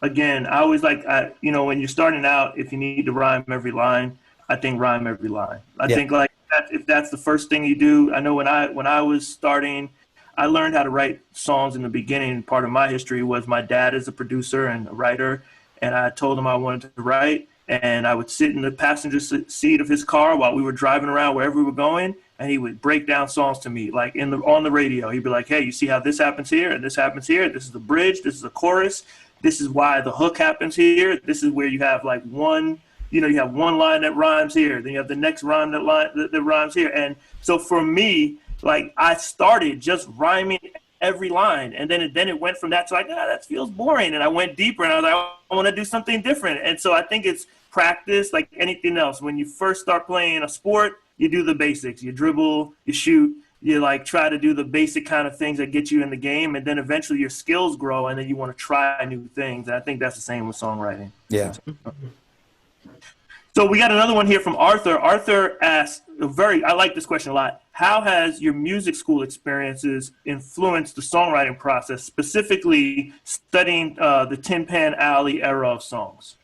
again, I always like, you know, when you're starting out, if you need to rhyme every line, I think rhyme every line. I think like if that's the first thing you do. I know when I was starting, I learned how to write songs in the beginning. Part of my history was my dad is a producer and a writer. And I told him I wanted to write, and I would sit in the passenger seat of his car while we were driving around wherever we were going, and he would break down songs to me, like on the radio. He'd be like, "Hey, you see how this happens here, and this happens here? This is the bridge. This is the chorus. This is why the hook happens here. This is where you have like one, you know, you have one line that rhymes here, then you have the next rhyme that rhymes here." And so for me, like I started just rhyming every line, and then it went from that to like, that feels boring, and I went deeper, and I was like, I want to do something different. And so I think it's practice, like anything else. When you first start playing a sport, you do the basics. You dribble, you shoot, you like try to do the basic kind of things that get you in the game, and then eventually your skills grow, and then you want to try new things. And I think that's the same with songwriting. Yeah. So we got another one here from Arthur. Arthur asks, I like this question a lot. How has your music school experiences influenced the songwriting process, specifically studying the Tin Pan Alley era of songs?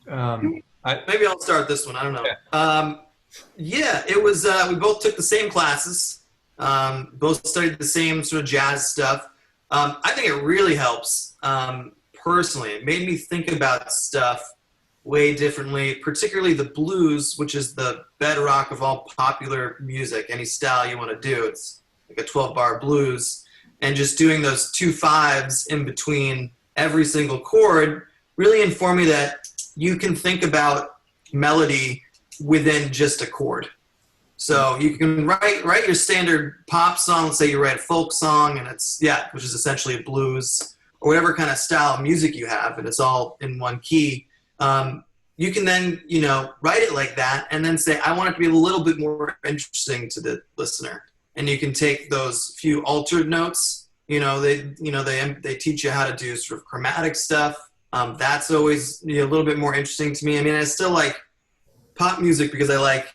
Maybe I'll start this one. I don't know. Yeah, it was, we both took the same classes, both studied the same sort of jazz stuff. I think it really helps. Personally, it made me think about stuff way differently, particularly the blues, which is the bedrock of all popular music. Any style you want to do, it's like a 12-bar blues, and just doing those 2 5s in between every single chord really informed me that you can think about melody within just a chord. So you can write your standard pop song. Let's say you write a folk song, and it's which is essentially a blues, or whatever kind of style of music you have, and it's all in one key. You can then, you know, write it like that, and then say, I want it to be a little bit more interesting to the listener. And you can take those few altered notes. You know, they teach you how to do sort of chromatic stuff. That's always a little bit more interesting to me. I mean, I still like pop music because I like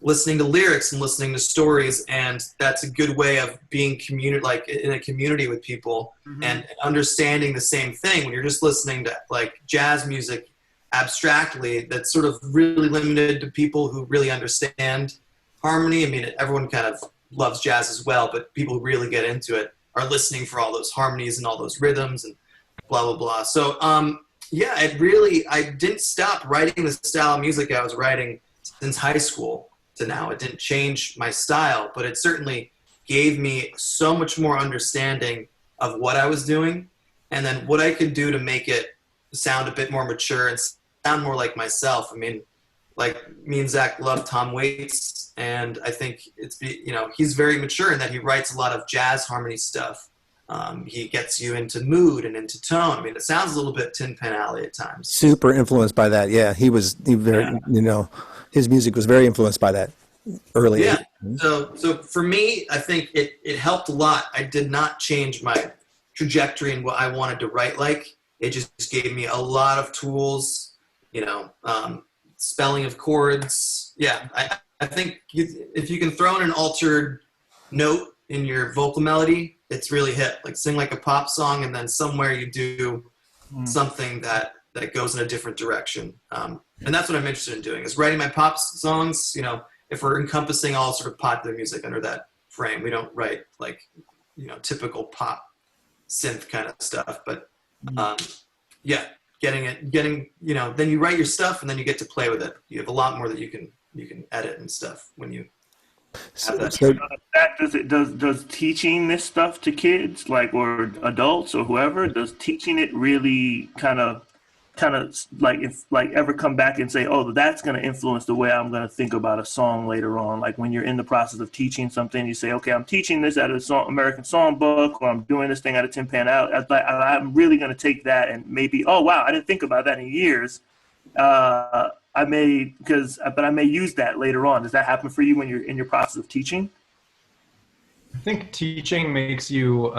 listening to lyrics and listening to stories, and that's a good way of being like in a community with people and understanding the same thing. When you're just listening to like jazz music abstractly, that's sort of really limited to people who really understand harmony. I mean, everyone kind of loves jazz as well, but people who really get into it are listening for all those harmonies and all those rhythms and blah, blah, blah. So, I didn't stop writing the style of music I was writing since high school to now. It didn't change my style, but it certainly gave me so much more understanding of what I was doing, and then what I could do to make it sound a bit more mature and sound more like myself. I mean, like me and Zach love Tom Waits, and I think he's very mature in that he writes a lot of jazz harmony stuff. He gets you into mood and into tone. I mean, it sounds a little bit Tin Pan Alley at times. Super influenced by that. Yeah, he very, his music was very influenced by that early. Yeah. So for me, I think it helped a lot. I did not change my trajectory and what I wanted to write like. It just gave me a lot of tools, spelling of chords. Yeah, I think if you can throw in an altered note in your vocal melody, it's really hit. Like sing like a pop song, and then somewhere you do something that goes in a different direction. And that's what I'm interested in doing, is writing my pop songs. If we're encompassing all sort of popular music under that frame, we don't write like, typical pop synth kind of stuff. But getting, then you write your stuff and then you get to play with it. You have a lot more that you can edit and stuff when you have that. Does teaching this stuff to kids, or adults or whoever, does teaching it really kind of kind of like if like ever come back and say, oh, that's going to influence the way I'm going to think about a song later on? Like when you're in the process of teaching something, you say, okay, I'm teaching this out of the American Songbook, or I'm doing this thing out of Tin Pan Out. I'm really going to take that and maybe, oh wow, I didn't think about that in years. But I may use that later on. Does that happen for you when you're in your process of teaching? I think teaching makes you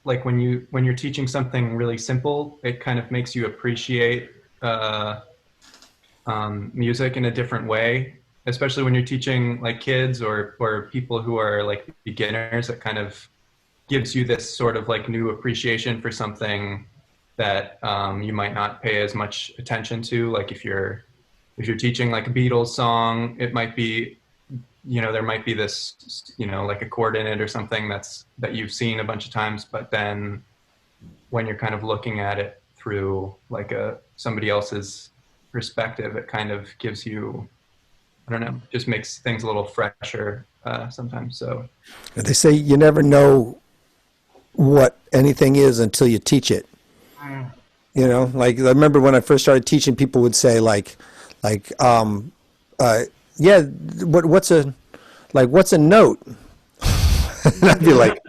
like when you're teaching something really simple, it kind of makes you appreciate music in a different way, especially when you're teaching like kids or people who are like beginners. It kind of gives you this sort of like new appreciation for something that you might not pay as much attention to. Like if you're teaching like a Beatles song, it might be, there might be this, like a chord in it or something that you've seen a bunch of times, but then when you're kind of looking at it through like somebody else's perspective, it kind of gives you, I don't know, just makes things a little fresher sometimes. So they say you never know what anything is until you teach it. Like I remember when I first started teaching, people would say yeah, what's a note? And I'd be like,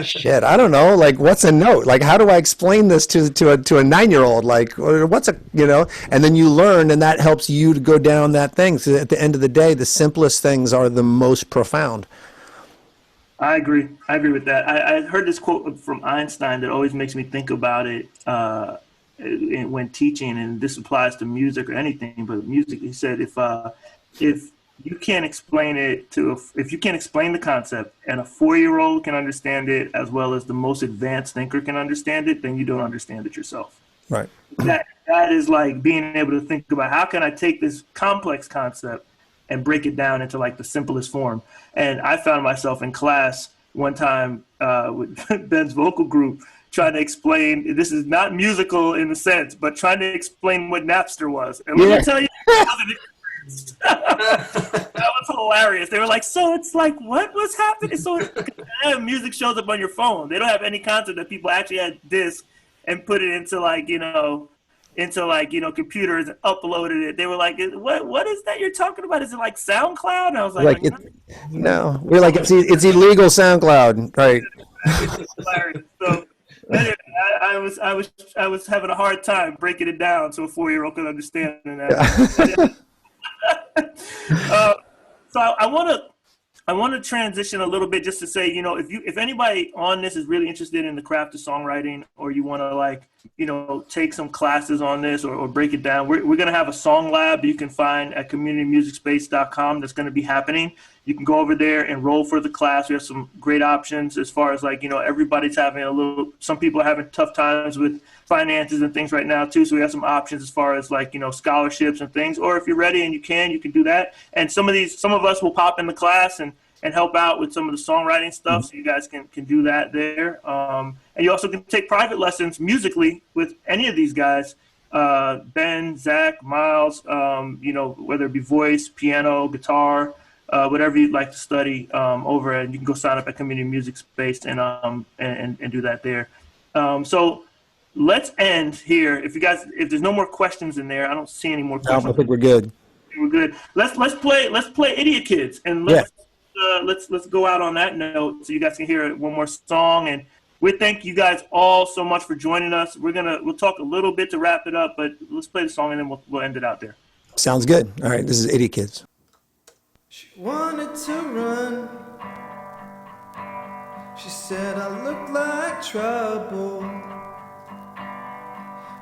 shit, I don't know. Like, what's a note? Like, how do I explain this to a 9-year-old? Like, what's a, and then you learn, and that helps you to go down that thing. So at the end of the day, the simplest things are the most profound. I agree with that. I heard this quote from Einstein that always makes me think about it when teaching, and this applies to music or anything, but music. He said, if you can't explain it if you can't explain the concept and a 4-year-old can understand it as well as the most advanced thinker can understand it, then you don't understand it yourself. Right. That is like being able to think about how can I take this complex concept and break it down into like the simplest form. And I found myself in class one time with Ben's vocal group trying to explain, this is not musical in the sense, but trying to explain what Napster was. And let me tell you, that was hilarious. They were like, so it's like, what was happening? So music shows up on your phone. They don't have any concept that people actually had discs and put it into computers and uploaded it. They were like, what is that you're talking about? Is it like SoundCloud? And I was like, no, we're like, it's illegal SoundCloud. Right. Hilarious. So anyway, I was having a hard time breaking it down so a 4-year-old could understand that. So I want to transition a little bit just to say, if anybody on this is really interested in the craft of songwriting, or you want to take some classes on this or break it down, we're going to have a song lab you can find at communitymusicspace.com that's going to be happening. You can go over there, enroll for the class. We have some great options as far as everybody's having some people are having tough times with finances and things right now too. So we have some options as far as scholarships and things, or if you're ready and you can do that. And some of us will pop in the class and help out with some of the songwriting stuff. So you guys can do that there. And you also can take private lessons musically with any of these guys, Ben, Zach, Miles, whether it be voice, piano, guitar, whatever you'd like to study over, and you can go sign up at Community Music Space and do that there. So let's end here. If there's no more questions in there, I don't see any more questions. No, I think we're good. We're good. Let's play Idiot Kids, and let's go out on that note so you guys can hear one more song. And we thank you guys all so much for joining us. We'll talk a little bit to wrap it up, but let's play the song and then we'll end it out there. Sounds good. All right, this is Idiot Kids. She wanted to run. She said I looked like trouble,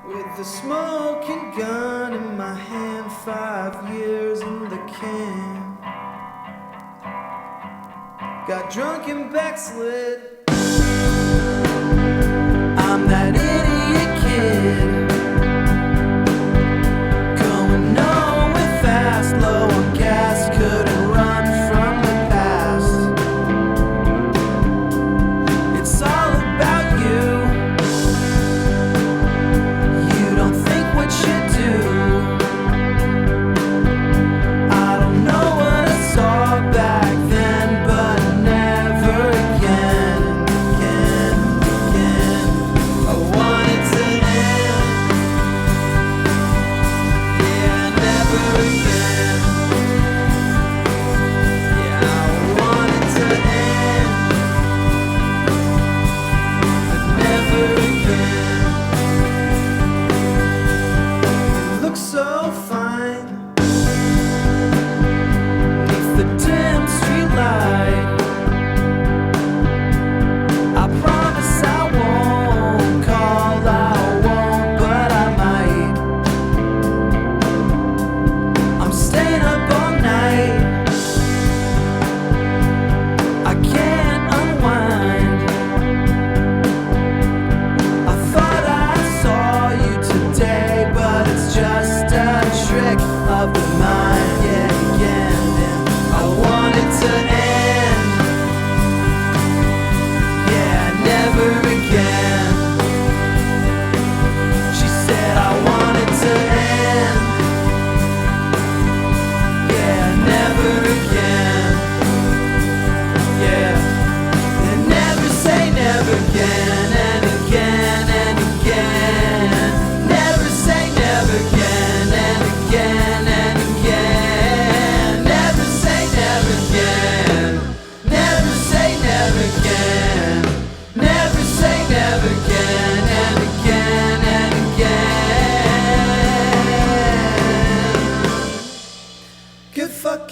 with the smoking gun in my hand, 5 years in the can. Got drunk and backslid. I'm that idiot kid, going nowhere fast, low on gas, couldn't run from the past. It's all about you. You don't think what you do. I don't know what I saw back then, but never again.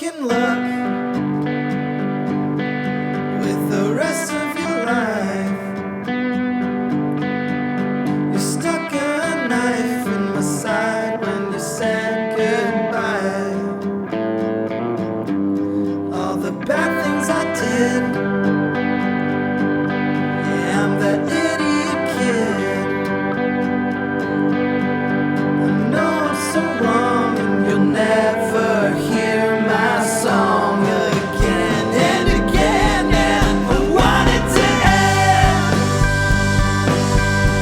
stuck in luck with the rest of your life. You stuck a knife in my side when you said goodbye. All the bad things I did, yeah, I'm that idiot kid. I know I'm so wrong and you'll never hear my song again and again, and I want it to end.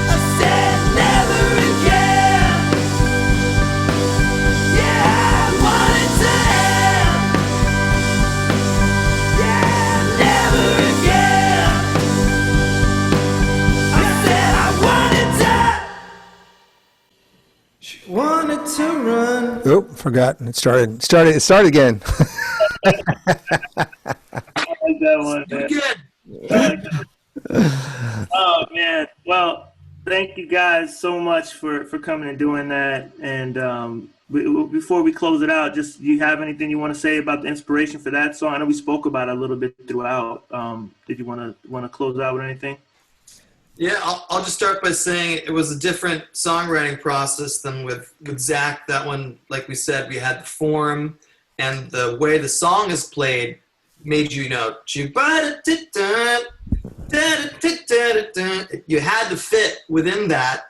I said never again. Yeah, I want it to end. Yeah, never again. I said I wanted to run. Oh, forgot. It started again. I like that one, man. Good. I like that. Oh man. Well, thank you guys so much for coming and doing that. And before we close it out, just you have anything you want to say about the inspiration for that song? I know we spoke about it a little bit throughout. Did you want to close out with anything? Yeah, I'll just start by saying it was a different songwriting process than with Zach. That one, like we said, we had the form and the way the song is played made you know. You had to fit within that,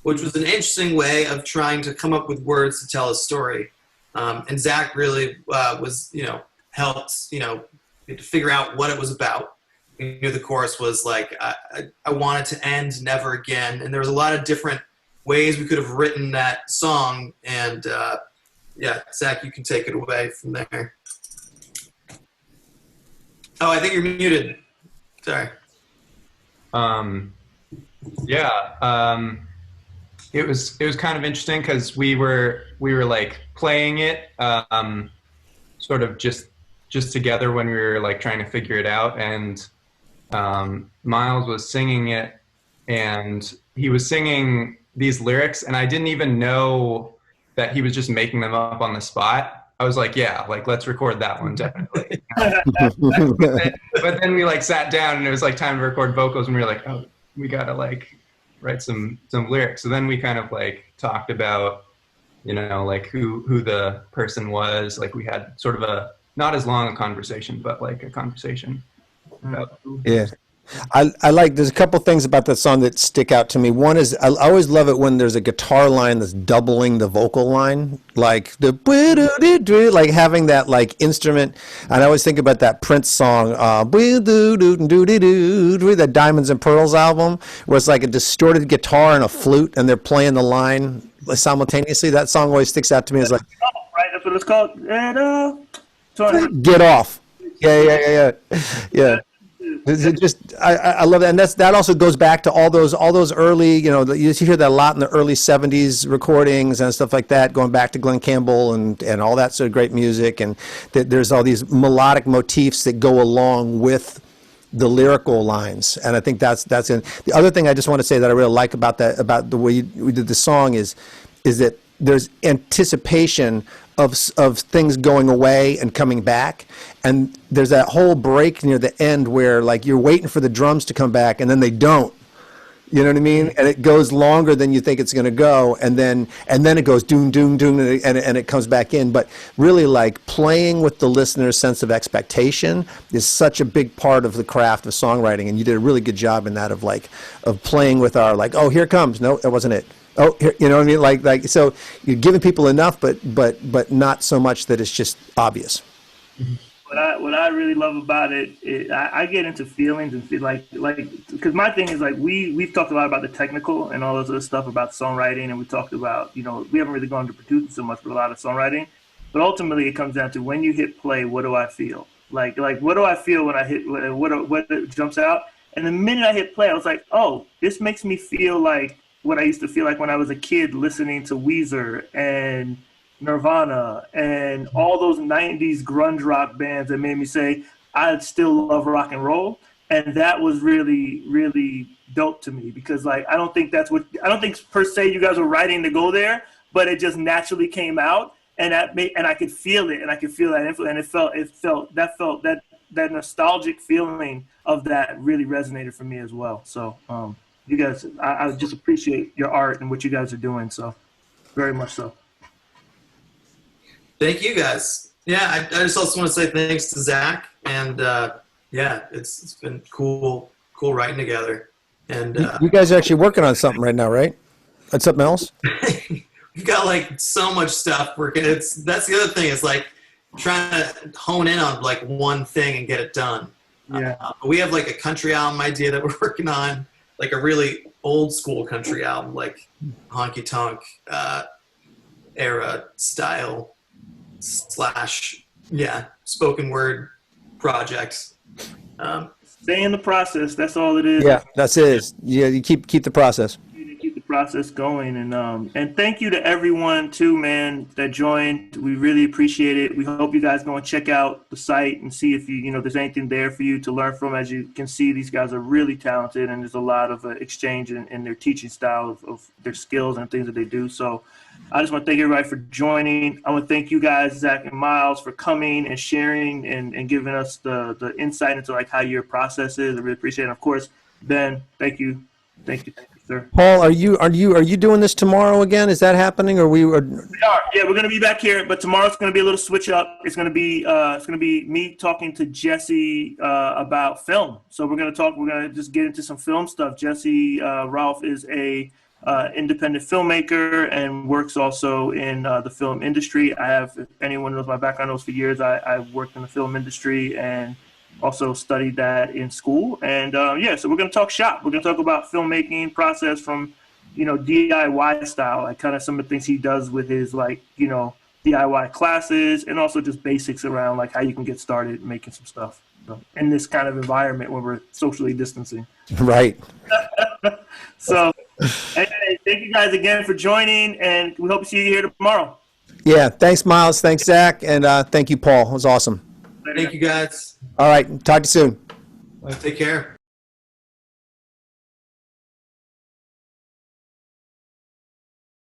which was an interesting way of trying to come up with words to tell a story. And Zach really was, helped, to figure out what it was about. We knew the chorus was like, I want it to end never again. And there was a lot of different ways we could have written that song. And yeah, Zach, you can take it away from there. Oh, I think you're muted. Sorry. It was kind of interesting because we were like playing it sort of just together when we were like trying to figure it out, and Miles was singing it, and he was singing these lyrics, and I didn't even know that he was just making them up on the spot. I was like, yeah, like let's record that one definitely. But then we like sat down and it was like time to record vocals, and we were like, oh, we gotta like write some lyrics. So then we kind of like talked about, like who the person was. Like we had sort of a not as long a conversation, but like a conversation about Yeah. I like, there's a couple things about that song that stick out to me. One is, I always love it when there's a guitar line that's doubling the vocal line, like the like having that like instrument. And I always think about that Prince song, that Diamonds and Pearls album, where it's like a distorted guitar and a flute, and they're playing the line simultaneously. That song always sticks out to me as like, Right, that's what it's called. get off. Yeah. It's just I love that, and that also goes back to all those early, you hear that a lot in the early '70s recordings and stuff like that, going back to Glenn Campbell and all that sort of great music, and there's all these melodic motifs that go along with the lyrical lines, and I think that's in. The other thing I just want to say that I really like about the way we did the song is that there's anticipation of things going away and coming back, and there's that whole break near the end where like you're waiting for the drums to come back and then they don't, you know what I mean, and it goes longer than you think it's going to go, and then it goes doom doom doom, and it comes back in. But really, like, playing with the listener's sense of expectation is such a big part of the craft of songwriting, and you did a really good job in that, of playing with our, like, oh, here it comes, no, that wasn't it. Oh, here, you know what I mean? Like, so you're giving people enough, but not so much that it's just obvious. What I really love about it, I get into feelings and feel like because my thing is like we've talked a lot about the technical and all this other stuff about songwriting, and we talked about, we haven't really gone to producing so much, but a lot of songwriting. But ultimately, it comes down to when you hit play, what do I feel? Like what do I feel when I hit what jumps out? And the minute I hit play, I was like, oh, this makes me feel like what I used to feel like when I was a kid listening to Weezer and Nirvana and all those 90s grunge rock bands that made me say I still love rock and roll. And that was really, really dope to me, because like I don't think per se you guys were writing to go there, but it just naturally came out. and I could feel it, and I could feel that influence, and it felt that nostalgic feeling of that really resonated for me as well. So you guys, I just appreciate your art and what you guys are doing. So very much so. Thank you guys. Yeah, I just also want to say thanks to Zach, and yeah, it's been cool writing together. And you guys are actually working on something right now, right? On something else? we've got like so much stuff working. That's the other thing, is like trying to hone in on like one thing and get it done. Yeah. We have like a country album idea that we're working on, like a really old school country album, like honky tonk era style / spoken word projects. Stay in the process. That's all it is. Yeah, that's it. Yeah, you keep the process. Keep the process going, and thank you to everyone too, man, that joined. We really appreciate it. We hope you guys go and check out the site and see if there's anything there for you to learn from. As you can see, these guys are really talented, and there's a lot of exchange in their teaching style of their skills and things that they do. So I just want to thank everybody for joining. I want to thank you guys, Zach and Miles, for coming and sharing and giving us the insight into like how your process is. I really appreciate it. And of course, Ben, thank you, sir. Paul, are you doing this tomorrow again? Is that happening, or we are? We are. Yeah, we're gonna be back here, but tomorrow's gonna be a little switch up. It's gonna be me talking to Jesse about film. So we're gonna just get into some film stuff. Jesse Ralph is a independent filmmaker and works also in the film industry. If anyone knows my background knows for years I've worked in the film industry and also studied that in school. And so we're going to talk shop. We're going to talk about filmmaking process from, DIY style, like kind of some of the things he does with his DIY classes, and also just basics around like how you can get started making some stuff in this kind of environment where we're socially distancing. Right. So anyway, thank you guys again for joining, and we hope to see you here tomorrow. Yeah. Thanks, Miles. Thanks, Zach. And thank you, Paul. It was awesome. Thank you guys. All right. Talk to you soon. Take care.